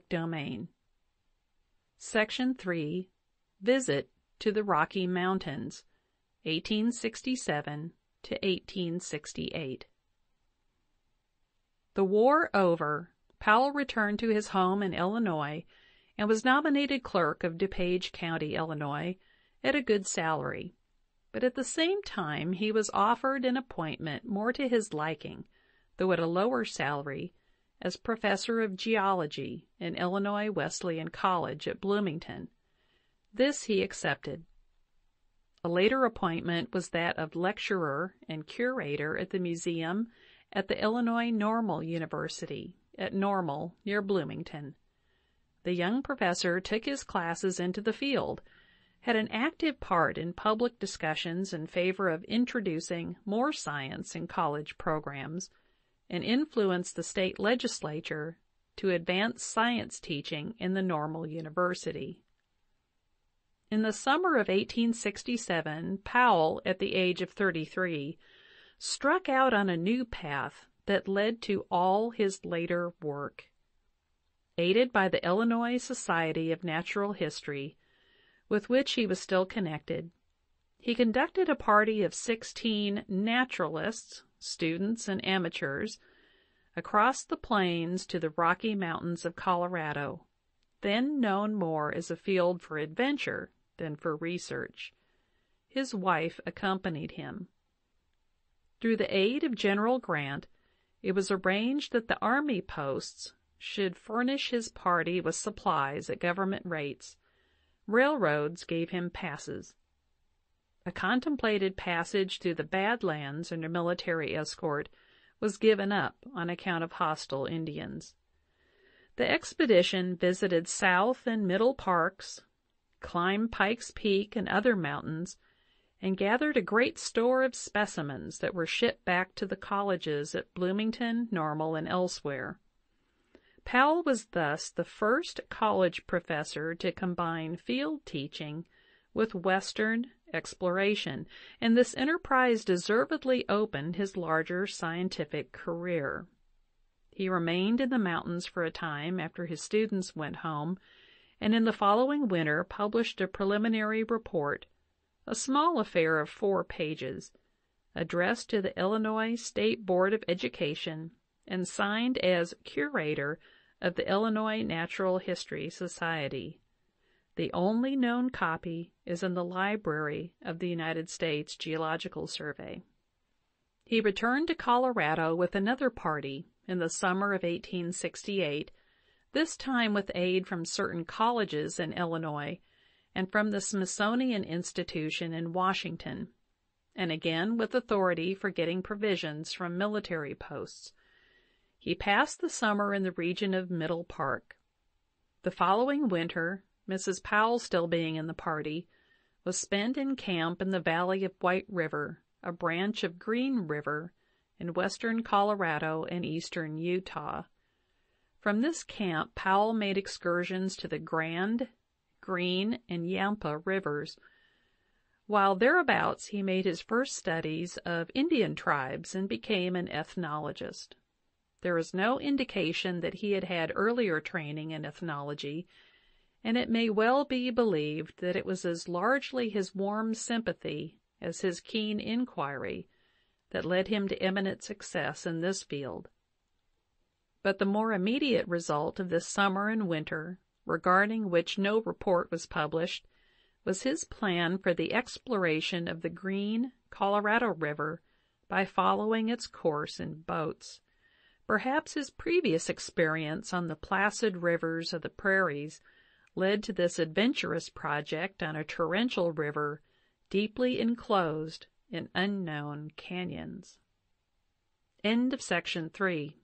domain. Section 3, Visit to the Rocky Mountains, 1867 to 1868. The war over, Powell returned to his home in Illinois and was nominated clerk of DuPage County, Illinois, at a good salary. But at the same time, he was offered an appointment more to his liking, though at a lower salary, as professor of geology in Illinois Wesleyan College at Bloomington. This he accepted. A later appointment was that of lecturer and curator at the museum at the Illinois Normal University at Normal, near Bloomington. The young professor took his classes into the field, had an active part in public discussions in favor of introducing more science in college programs, and influenced the state legislature to advance science teaching in the Normal University. In the summer of 1867, Powell, at the age of 33, struck out on a new path that led to all his later work. Aided by the Illinois Society of Natural History, with which he was still connected, he conducted a party of 16 naturalists, students, and amateurs across the plains to the Rocky Mountains of Colorado, then known more as a field for adventure than for research. His wife accompanied him. Through the aid of General Grant, it was arranged that the army posts should furnish his party with supplies at government rates. Railroads gave him passes. A contemplated passage through the Badlands under military escort was given up on account of hostile Indians. The expedition visited South and Middle Parks, climbed Pikes Peak and other mountains, and gathered a great store of specimens that were shipped back to the colleges at Bloomington, Normal, and elsewhere. Powell was thus the first college professor to combine field teaching with Western exploration, and this enterprise deservedly opened his larger scientific career. He remained in the mountains for a time after his students went home, and in the following winter published a preliminary report, a small affair of 4 pages, addressed to the Illinois State Board of Education and signed as curator of the Illinois Natural History Society. The only known copy is in the library of the United States Geological Survey. He returned to Colorado with another party in the summer of 1868, this time with aid from certain colleges in Illinois and from the Smithsonian Institution in Washington, and again with authority for getting provisions from military posts. He passed the summer in the region of Middle Park. The following winter, Mrs. Powell still being in the party, was spent in camp in the valley of White River, a branch of Green River, in western Colorado and eastern Utah. From this camp, Powell made excursions to the Grand, Green, and Yampa rivers. While thereabouts, he made his first studies of Indian tribes and became an ethnologist. There is no indication that he had had earlier training in ethnology, and it may well be believed that it was as largely his warm sympathy as his keen inquiry that led him to eminent success in this field. But the more immediate result of this summer and winter, regarding which no report was published, was his plan for the exploration of the Green Colorado River by following its course in boats. Perhaps his previous experience on the placid rivers of the prairies led to this adventurous project on a torrential river deeply enclosed in unknown canyons. End of section 3.